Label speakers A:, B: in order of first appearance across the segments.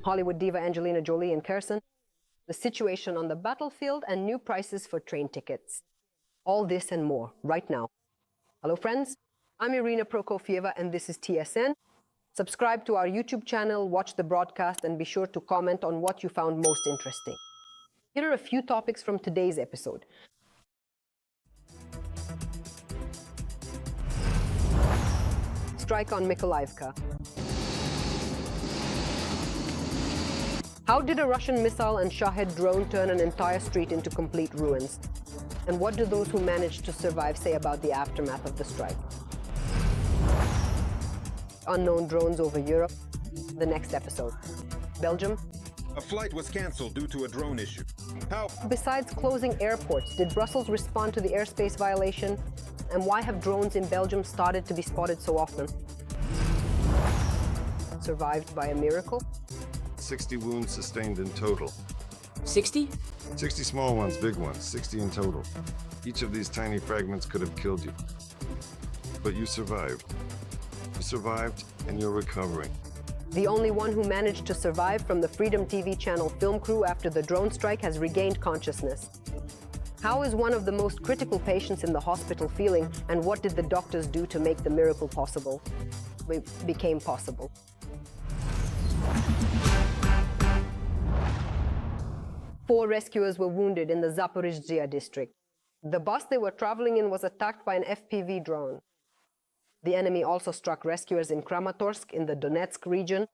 A: Hollywood diva Angelina Jolie in Kherson, the situation on the battlefield, and new prices for train tickets. All this and more right now. Hello friends, I'm Irina Prokofyeva and this is TSN. Subscribe to our YouTube channel, watch the broadcast, and be sure to comment on what you found most interesting. Here are a few topics from today's episode. Strike on Mykolaivka. How did a Russian missile and Shahed drone turn an entire street into complete ruins? And what do those who managed to survive say about the aftermath of the strike? Unknown drones over Europe. The next episode. Belgium.
B: A flight was cancelled due to a drone issue. How?
A: Besides closing airports, did Brussels respond to the airspace violation? And why have drones in Belgium started to be spotted so often? Survived by a miracle?
C: 60 wounds sustained in total.
D: 60?
C: 60 small ones, big ones, 60 in total. Each of these tiny fragments could have killed you. But you survived. You survived, and you're recovering.
A: The only one who managed to survive from the Freedom TV channel film crew after the drone strike has regained consciousness. How is one of the most critical patients in the hospital feeling, and what did the doctors do to make the miracle possible? Became possible. Four rescuers were wounded in the Zaporizhzhia district. The bus they were traveling in was attacked by an FPV drone. The enemy also struck rescuers in Kramatorsk in the Donetsk region.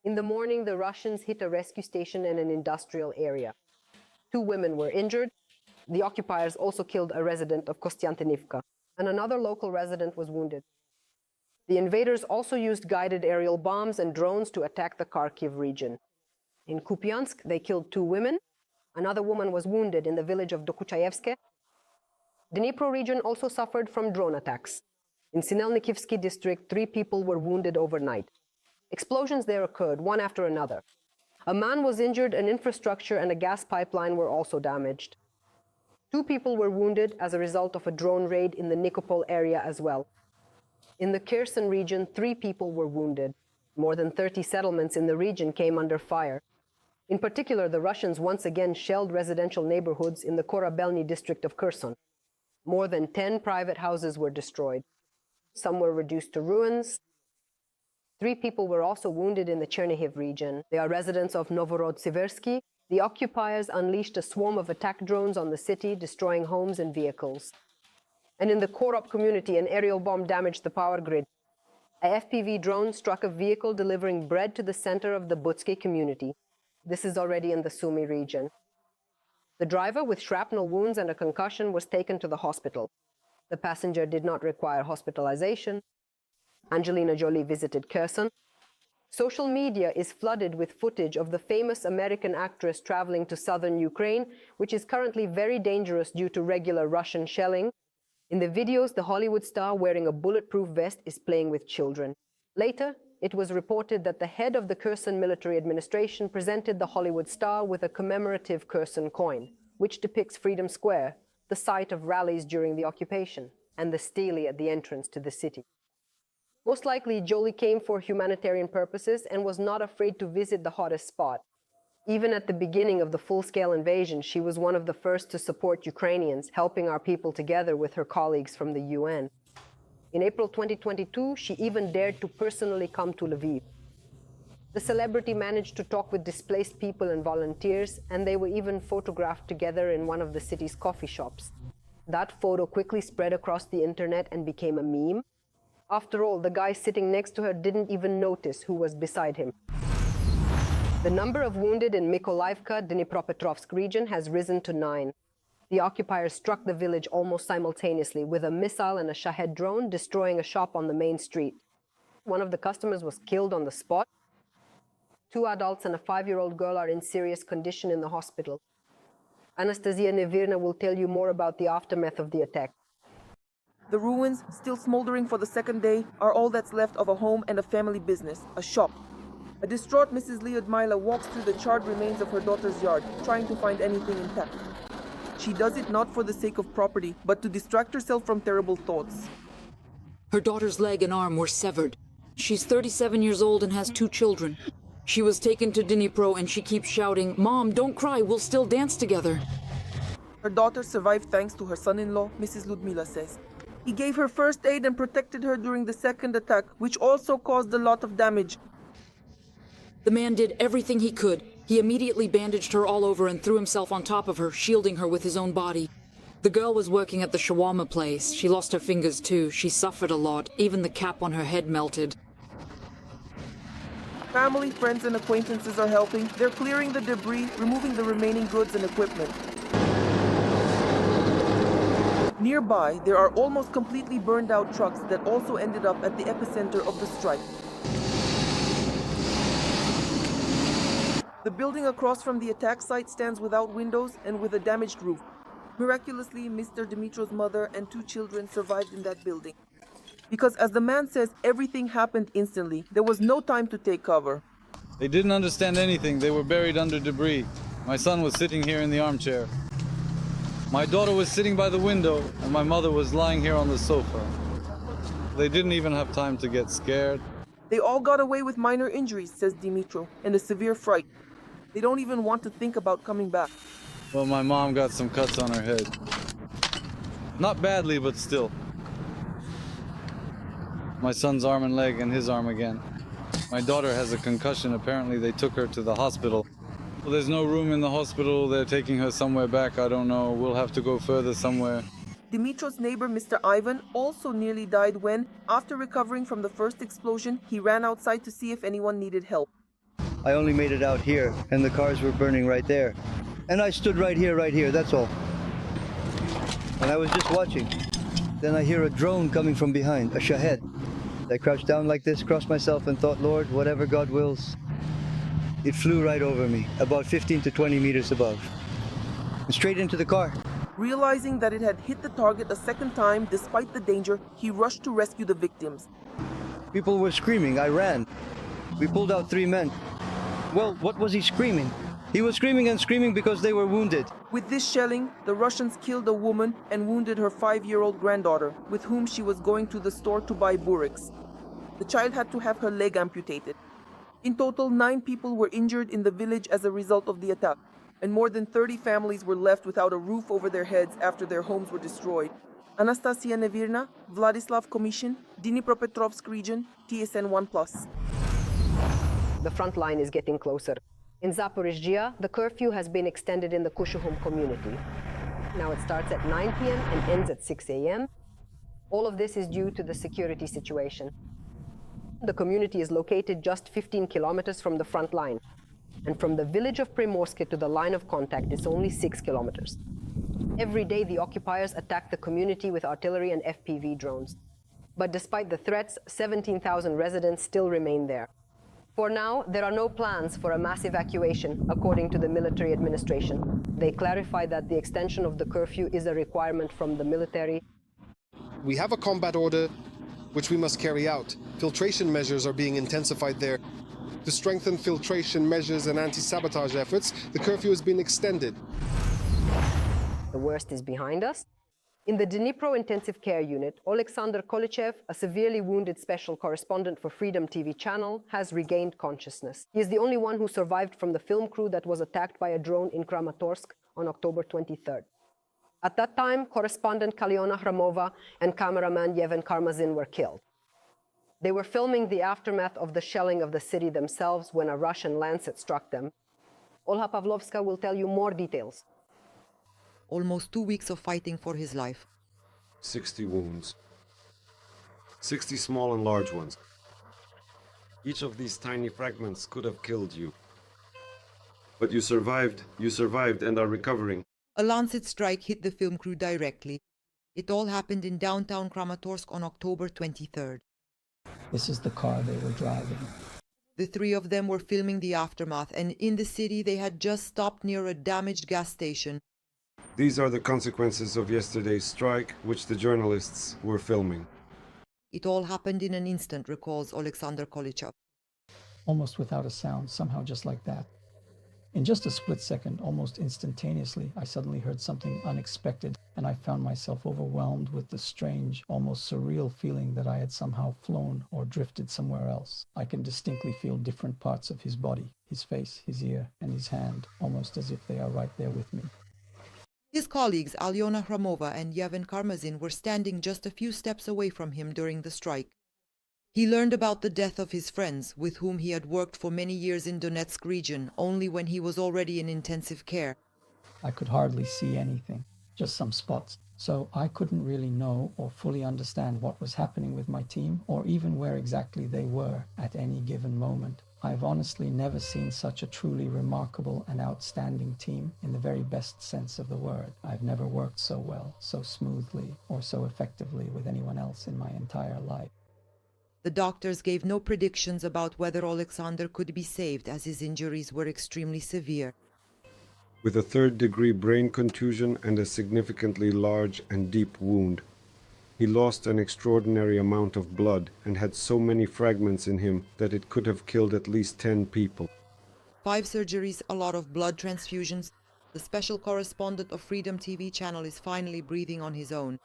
A: In the morning, the Russians hit a rescue station in an industrial area. 2 women were injured. The occupiers also killed a resident of Kostiantynivka, and another local resident was wounded. The invaders also used guided aerial bombs and drones to attack the Kharkiv region. In Kupiansk, they killed 2 women. Another woman was wounded in the village of Dokuchayevsk. Dnipro region also suffered from drone attacks. In Sinelnikivsky district, 3 people were wounded overnight. Explosions there occurred, one after another. A man was injured, and infrastructure and a gas pipeline were also damaged. 2 people were wounded as a result of a drone raid in the Nikopol area as well. In the Kherson region, 3 people were wounded. More than 30 settlements in the region came under fire. In particular, the Russians once again shelled residential neighborhoods in the Korabelny district of Kherson. More than 10 private houses were destroyed. Some were reduced to ruins. 3 people were also wounded in the Chernihiv region. They are residents of Novorossiversky. The occupiers unleashed a swarm of attack drones on the city, destroying homes and vehicles. And in the Korop community, an aerial bomb damaged the power grid. A FPV drone struck a vehicle delivering bread to the center of the Butsky community. This is already in the Sumy region. The driver, with shrapnel wounds and a concussion, was taken to the hospital. The passenger did not require hospitalization. Angelina Jolie visited Kherson. Social media is flooded with footage of the famous American actress traveling to southern Ukraine, which is currently very dangerous due to regular Russian shelling. In the videos, the Hollywood star wearing a bulletproof vest is playing with children. Later, it was reported that the head of the Kherson military administration presented the Hollywood star with a commemorative Kherson coin, which depicts Freedom Square, the site of rallies during the occupation, and the stele at the entrance to the city. Most likely, Jolie came for humanitarian purposes and was not afraid to visit the hottest spot. Even at the beginning of the full-scale invasion, she was one of the first to support Ukrainians, helping our people together with her colleagues from the UN. In April 2022, she even dared to personally come to Lviv. The celebrity managed to talk with displaced people and volunteers, and they were even photographed together in one of the city's coffee shops. That photo quickly spread across the internet and became a meme. After all, the guy sitting next to her didn't even notice who was beside him. The number of wounded in Mykolaivka, Dnipropetrovsk region has risen to 9. The occupiers struck the village almost simultaneously with a missile and a Shahed drone, destroying a shop on the main street. One of the customers was killed on the spot. 2 adults and a 5-year-old girl are in serious condition in the hospital. Anastasia Nevirna will tell you more about the aftermath of the attack.
D: The ruins, still smoldering for the 2nd day, are all that's left of a home and a family business, a shop. A distraught Mrs. Lyudmila walks through the charred remains of her daughter's yard, trying to find anything intact. She does it not for the sake of property, but to distract herself from terrible thoughts.
E: Her daughter's leg and arm were severed. She's 37 years old and has 2 children. She was taken to Dnipro and she keeps shouting, "Mom, don't cry, we'll still dance together."
D: Her daughter survived thanks to her son-in-law, Mrs. Ludmila says. He gave her first aid and protected her during the second attack, which also caused a lot of damage.
E: The man did everything he could. He immediately bandaged her all over and threw himself on top of her, shielding her with his own body. The girl was working at the shawarma place. She lost her fingers too. She suffered a lot. Even the cap on her head melted.
D: Family, friends, and acquaintances are helping. They're clearing the debris, removing the remaining goods and equipment. Nearby, there are almost completely burned out trucks that also ended up at the epicenter of the strike. The building across from the attack site stands without windows and with a damaged roof. Miraculously, Mr. Dimitro's mother and 2 children survived in that building. Because as the man says, everything happened instantly. There was no time to take cover.
F: They didn't understand anything. They were buried under debris. My son was sitting here in the armchair. My daughter was sitting by the window, and my mother was lying here on the sofa. They didn't even have time to get scared.
D: They all got away with minor injuries, says Dnipro, and a severe fright. They don't even want to think about coming back.
F: Well, my mom got some cuts on her head. Not badly, but still. My son's arm and leg and his arm again. My daughter has a concussion. Apparently they took her to the hospital. Well, there's no room in the hospital. They're taking her somewhere back. I don't know. We'll have to go further somewhere.
D: Dimitro's neighbor, Mr. Ivan, also nearly died when, after recovering from the first explosion, he ran outside to see if anyone needed help.
G: I only made it out here, and the cars were burning right there. And I stood right here, that's all. And I was just watching. Then I hear a drone coming from behind, a Shahed. I crouched down like this, crossed myself, and thought, Lord, whatever God wills. It flew right over me, about 15 to 20 meters above, and straight into the car.
D: Realizing that it had hit the target a second time, despite the danger, he rushed to rescue the victims.
G: People were screaming, I ran. We pulled out 3 men. Well, what was he screaming? He was screaming and screaming because they were wounded.
D: With this shelling, the Russians killed a woman and wounded her 5-year-old granddaughter, with whom she was going to the store to buy bureks. The child had to have her leg amputated. In total, 9 people were injured in the village as a result of the attack, and more than 30 families were left without a roof over their heads after their homes were destroyed. Anastasia Nevirna, Vladislav Commission, Dnipropetrovsk region, TSN 1+.
A: The front line is getting closer. In Zaporizhzhia, the curfew has been extended in the Kushuhum community. Now it starts at 9 p.m. and ends at 6 a.m. All of this is due to the security situation. The community is located just 15 kilometers from the front line. And from the village of Primorsk to the line of contact is only 6 kilometers. Every day the occupiers attack the community with artillery and FPV drones. But despite the threats, 17,000 residents still remain there. For now, there are no plans for a mass evacuation, according to the military administration. They clarify that the extension of the curfew is a requirement from the military.
H: We have a combat order, which we must carry out. Filtration measures are being intensified there. To strengthen filtration measures and anti-sabotage efforts, the curfew has been extended.
A: The worst is behind us. In the Dnipro intensive care unit, Alexander Kolychev, a severely wounded special correspondent for Freedom TV channel, has regained consciousness. He is the only one who survived from the film crew that was attacked by a drone in Kramatorsk on October 23rd. At that time, correspondent Kalyona Hramova and cameraman Yevhen Karmazin were killed. They were filming the aftermath of the shelling of the city themselves when a Russian Lancet struck them. Olha Pavlovska will tell you more details.
I: Almost 2 weeks of fighting for his life.
C: 60 wounds. 60 small and large ones. Each of these tiny fragments could have killed you. But you survived and are recovering.
I: A Lancet strike hit the film crew directly. It all happened in downtown Kramatorsk on October 23rd.
J: This is the car they were driving.
I: The 3 of them were filming the aftermath, and in the city they had just stopped near a damaged gas station.
C: These are the consequences of yesterday's strike, which the journalists were filming.
I: It all happened in an instant, recalls Alexander Kolychev.
J: Almost without a sound, somehow just like that. In just a split second, almost instantaneously, I suddenly heard something unexpected, and I found myself overwhelmed with the strange, almost surreal feeling that I had somehow flown or drifted somewhere else. I can distinctly feel different parts of his body, his face, his ear, and his hand, almost as if they are right there with me.
I: His colleagues Alyona Hramova and Yevhen Karmazin were standing just a few steps away from him during the strike. He learned about the death of his friends, with whom he had worked for many years in Donetsk region, only when he was already in intensive care.
J: I could hardly see anything, just some spots, so I couldn't really know or fully understand what was happening with my team, or even where exactly they were at any given moment. I've honestly never seen such a truly remarkable and outstanding team in the very best sense of the word. I've never worked so well, so smoothly, or so effectively with anyone else in my entire life.
I: The doctors gave no predictions about whether Alexander could be saved, as his injuries were extremely severe.
C: With a third-degree brain contusion and a significantly large and deep wound. He lost an extraordinary amount of blood and had so many fragments in him that it could have killed at least 10 people.
I: 5 surgeries, a lot of blood transfusions. The special correspondent of Freedom TV channel is finally breathing on his own.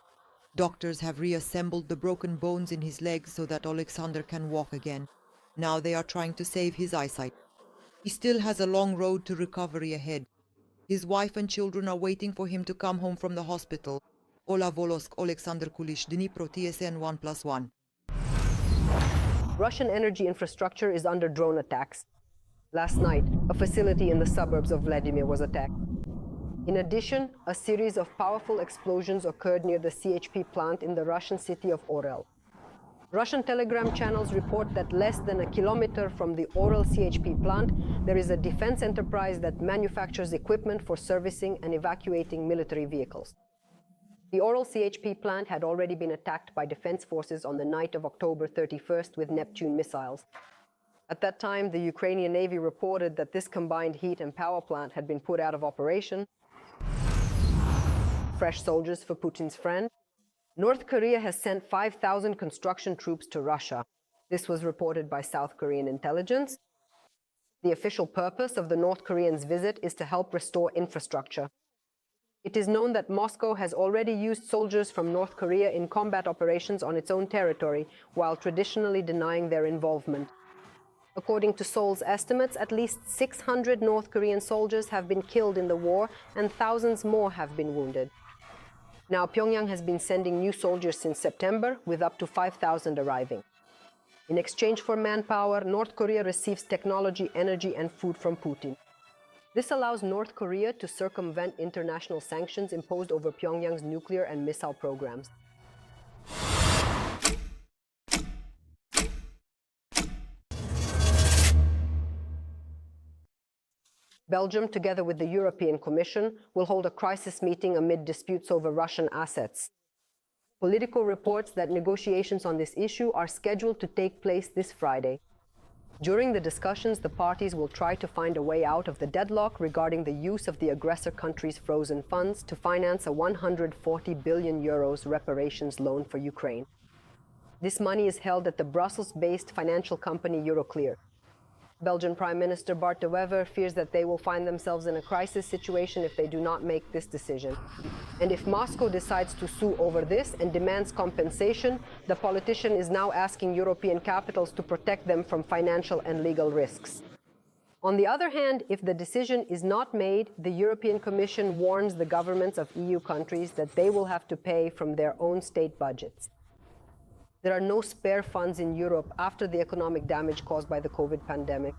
I: Doctors have reassembled the broken bones in his legs so that Alexander can walk again. Now they are trying to save his eyesight. He still has a long road to recovery ahead. His wife and children are waiting for him to come home from the hospital. Ola Volosk, Alexander Kulish, Dnipro, TSN 1+1.
A: Russian energy infrastructure is under drone attacks. Last night, a facility in the suburbs of Vladimir was attacked. In addition, a series of powerful explosions occurred near the CHP plant in the Russian city of Orel. Russian telegram channels report that less than a kilometer from the Orel CHP plant, there is a defense enterprise that manufactures equipment for servicing and evacuating military vehicles. The Orel CHP plant had already been attacked by defense forces on the night of October 31st with Neptune missiles. At that time, the Ukrainian Navy reported that this combined heat and power plant had been put out of operation. Fresh soldiers for Putin's friend. North Korea has sent 5,000 construction troops to Russia. This was reported by South Korean intelligence. The official purpose of the North Koreans' visit is to help restore infrastructure. It is known that Moscow has already used soldiers from North Korea in combat operations on its own territory, while traditionally denying their involvement. According to Seoul's estimates, at least 600 North Korean soldiers have been killed in the war and thousands more have been wounded. Now, Pyongyang has been sending new soldiers since September, with up to 5,000 arriving. In exchange for manpower, North Korea receives technology, energy, and food from Putin. This allows North Korea to circumvent international sanctions imposed over Pyongyang's nuclear and missile programs. Belgium, together with the European Commission, will hold a crisis meeting amid disputes over Russian assets. Politico reports that negotiations on this issue are scheduled to take place this Friday. During the discussions, the parties will try to find a way out of the deadlock regarding the use of the aggressor country's frozen funds to finance a 140 billion euros reparations loan for Ukraine. This money is held at the Brussels-based financial company Euroclear. Belgian Prime Minister Bart de Wever fears that they will find themselves in a crisis situation if they do not make this decision. And if Moscow decides to sue over this and demands compensation, the politician is now asking European capitals to protect them from financial and legal risks. On the other hand, if the decision is not made, the European Commission warns the governments of EU countries that they will have to pay from their own state budgets. There are no spare funds in Europe after the economic damage caused by the COVID pandemic.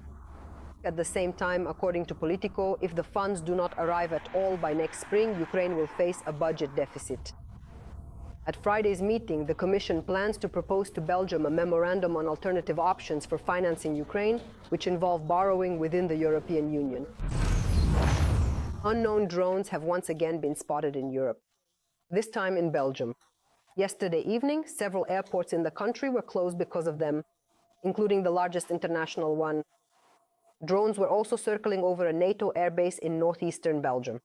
A: At the same time, according to Politico, if the funds do not arrive at all by next spring, Ukraine will face a budget deficit. At Friday's meeting, the Commission plans to propose to Belgium a memorandum on alternative options for financing Ukraine, which involve borrowing within the European Union. Unknown drones have once again been spotted in Europe, this time in Belgium. Yesterday evening, several airports in the country were closed because of them, including the largest international one. Drones were also circling over a NATO airbase in northeastern Belgium.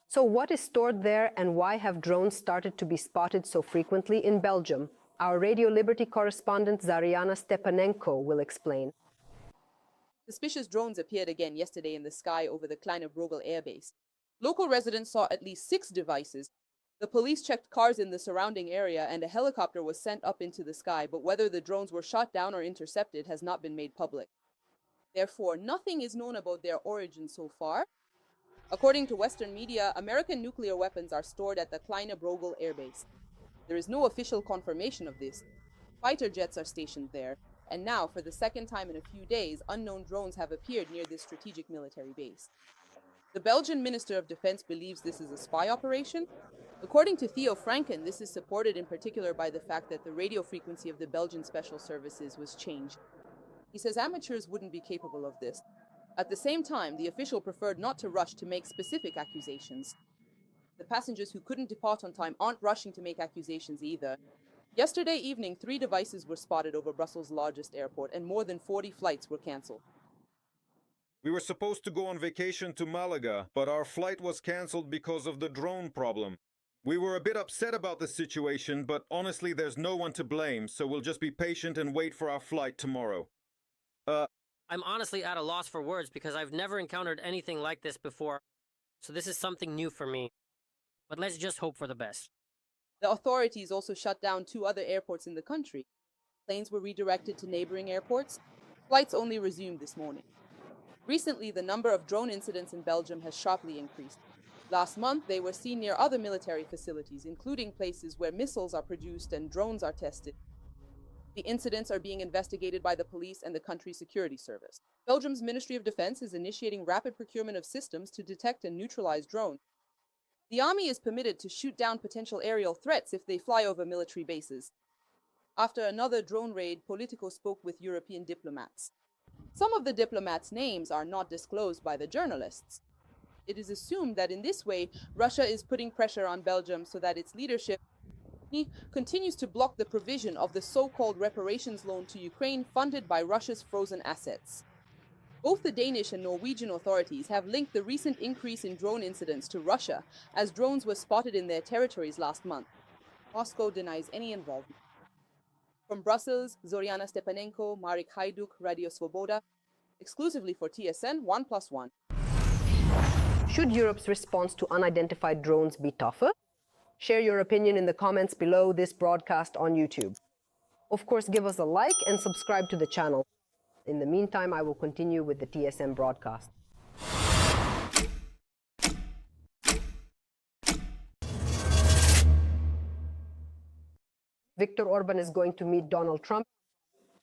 A: So what is stored there and why have drones started to be spotted so frequently in Belgium? Our Radio Liberty correspondent Zariana Stepanenko will explain.
K: Suspicious drones appeared again yesterday in the sky over the Kherson airbase. Local residents saw at least 6 devices. The police checked cars in the surrounding area and a helicopter was sent up into the sky, but whether the drones were shot down or intercepted has not been made public. Therefore, nothing is known about their origin so far. According to Western media, American nuclear weapons are stored at the Kherson airbase. There is no official confirmation of this. Fighter jets are stationed there, and now, for the second time in a few days, unknown drones have appeared near this strategic military base. The Belgian Minister of Defense believes this is a spy operation. According to Theo Franken, this is supported in particular by the fact that the radio frequency of the Belgian Special Services was changed. He says amateurs wouldn't be capable of this. At the same time, the official preferred not to rush to make specific accusations. The passengers who couldn't depart on time aren't rushing to make accusations either. Yesterday evening, 3 devices were spotted over Brussels' largest airport, and more than 40 flights were cancelled.
B: We were supposed to go on vacation to Malaga, but our flight was cancelled because of the drone problem. We were a bit upset about the situation, but honestly there's no one to blame, so we'll just be patient and wait for our flight tomorrow.
L: I'm honestly at a loss for words because I've never encountered anything like this before, so this is something new for me. But let's just hope for the best.
K: The authorities also shut down 2 other airports in the country. Planes were redirected to neighboring airports. Flights only resumed this morning. Recently, the number of drone incidents in Belgium has sharply increased. Last month, they were seen near other military facilities, including places where missiles are produced and drones are tested. The incidents are being investigated by the police and the country's security service. Belgium's Ministry of Defense is initiating rapid procurement of systems to detect and neutralize drones. The army is permitted to shoot down potential aerial threats if they fly over military bases. After another drone raid, Politico spoke with European diplomats. Some of the diplomats' names are not disclosed by the journalists. It is assumed that in this way, Russia is putting pressure on Belgium so that its leadership continues to block the provision of the so-called reparations loan to Ukraine funded by Russia's frozen assets. Both the Danish and Norwegian authorities have linked the recent increase in drone incidents to Russia, as drones were spotted in their territories last month. Moscow denies any involvement. From Brussels, Zoriana Stepanenko, Marek Hajduk, Radio Svoboda, exclusively for TSN 1+1.
A: Should Europe's response to unidentified drones be tougher? Share your opinion in the comments below this broadcast on YouTube. Of course, give us a like and subscribe to the channel. In the meantime, I will continue with the TSM broadcast. Viktor Orbán is going to meet Donald Trump.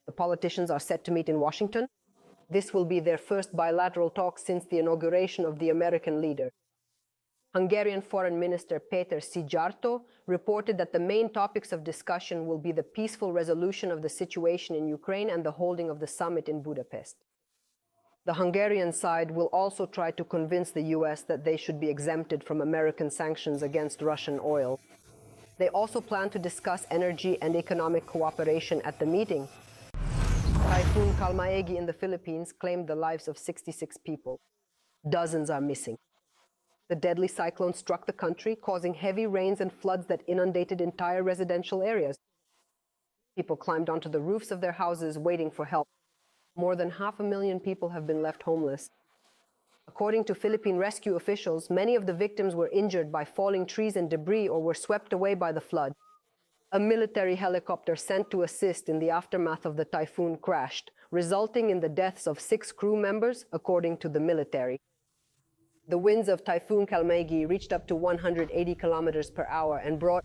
A: The politicians are set to meet in Washington. This will be their first bilateral talk since the inauguration of the American leader. Hungarian Foreign Minister Péter Szijjártó reported that the main topics of discussion will be the peaceful resolution of the situation in Ukraine and the holding of the summit in Budapest. The Hungarian side will also try to convince the US that they should be exempted from American sanctions against Russian oil. They also plan to discuss energy and economic cooperation at the meeting. Typhoon Kalmeegi in the Philippines claimed the lives of 66 people. Dozens are missing. The deadly cyclone struck the country, causing heavy rains and floods that inundated entire residential areas. People climbed onto the roofs of their houses waiting for help. More than 500,000 people have been left homeless. According to Philippine rescue officials, many of the victims were injured by falling trees and debris or were swept away by the flood. A military helicopter sent to assist in the aftermath of the typhoon crashed, resulting in the deaths of 6 crew members, according to the military. The winds of Typhoon Kalmeegi reached up to 180 kilometers per hour and brought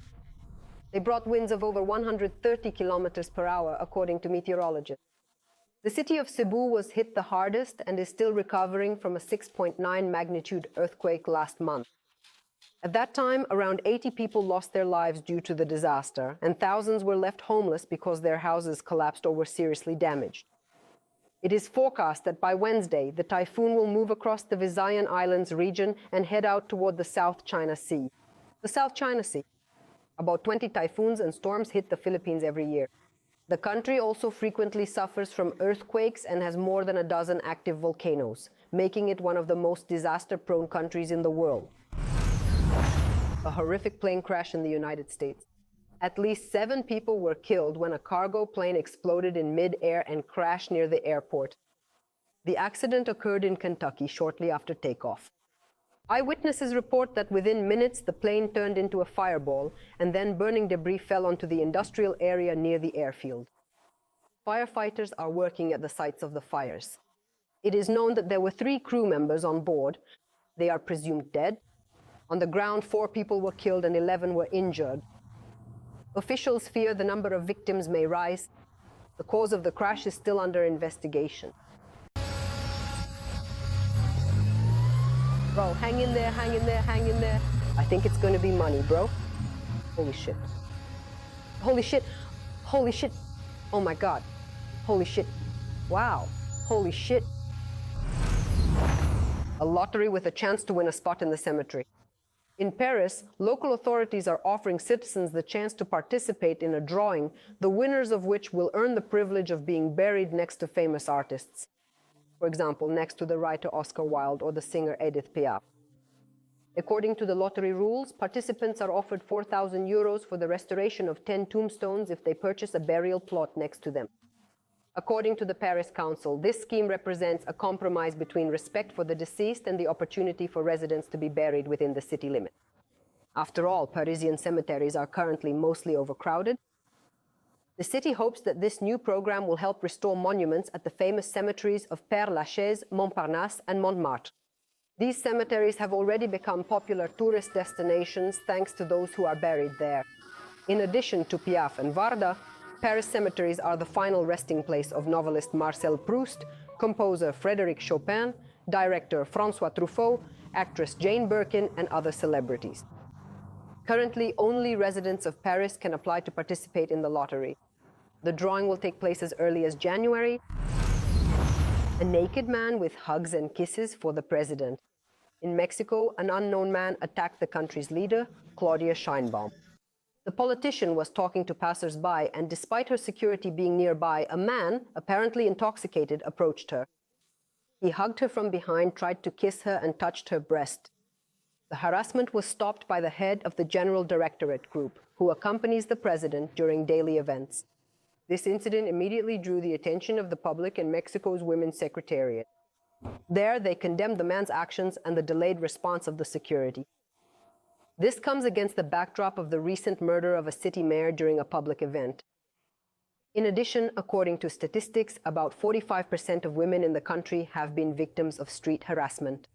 A: winds of over 130 kilometers per hour, according to meteorologists. The city of Cebu was hit the hardest and is still recovering from a 6.9 magnitude earthquake last month. At that time, around 80 people lost their lives due to the disaster, and thousands were left homeless because their houses collapsed or were seriously damaged. It is forecast that by Wednesday, the typhoon will move across the Visayan Islands region and head out toward the South China Sea. The South China Sea. About 20 typhoons and storms hit the Philippines every year. The country also frequently suffers from earthquakes and has more than a dozen active volcanoes, making it one of the most disaster-prone countries in the world. A horrific plane crash in the United States. At least 7 people were killed when a cargo plane exploded in mid-air and crashed near the airport. The accident occurred in Kentucky shortly after takeoff. Eyewitnesses report that within minutes the plane turned into a fireball and then burning debris fell onto the industrial area near the airfield. Firefighters are working at the sites of the fires. It is known that there were 3 crew members on board. They are presumed dead. On the ground, 4 people were killed and 11 were injured. Officials fear the number of victims may rise. The cause of the crash is still under investigation. Bro, hang in there, hang in there, hang in there. I think it's going to be money, bro. Holy shit. Holy shit. Holy shit. Oh my God. Holy shit. Wow. Holy shit. A lottery with a chance to win a spot in the cemetery. In Paris, local authorities are offering citizens the chance to participate in a drawing, the winners of which will earn the privilege of being buried next to famous artists. For example, next to the writer Oscar Wilde or the singer Edith Piaf. According to the lottery rules, participants are offered 4,000 euros for the restoration of 10 tombstones if they purchase a burial plot next to them. According to the Paris Council, this scheme represents a compromise between respect for the deceased and the opportunity for residents to be buried within the city limit. After all, Parisian cemeteries are currently mostly overcrowded. The city hopes that this new program will help restore monuments at the famous cemeteries of Père-Lachaise, Montparnasse, and Montmartre. These cemeteries have already become popular tourist destinations thanks to those who are buried there. In addition to Piaf and Varda, Paris cemeteries are the final resting place of novelist Marcel Proust, composer Frédéric Chopin, director François Truffaut, actress Jane Birkin, and other celebrities. Currently, only residents of Paris can apply to participate in the lottery. The drawing will take place as early as January. A naked man with hugs and kisses for the president. In Mexico, an unknown man attacked the country's leader, Claudia Sheinbaum. The politician was talking to passers-by, and despite her security being nearby, a man, apparently intoxicated, approached her. He hugged her from behind, tried to kiss her, and touched her breast. The harassment was stopped by the head of the General Directorate Group, who accompanies the president during daily events. This incident immediately drew the attention of the public and Mexico's Women's Secretariat. There, they condemned the man's actions and the delayed response of the security. This comes against the backdrop of the recent murder of a city mayor during a public event. In addition, according to statistics, about 45% of women in the country have been victims of street harassment.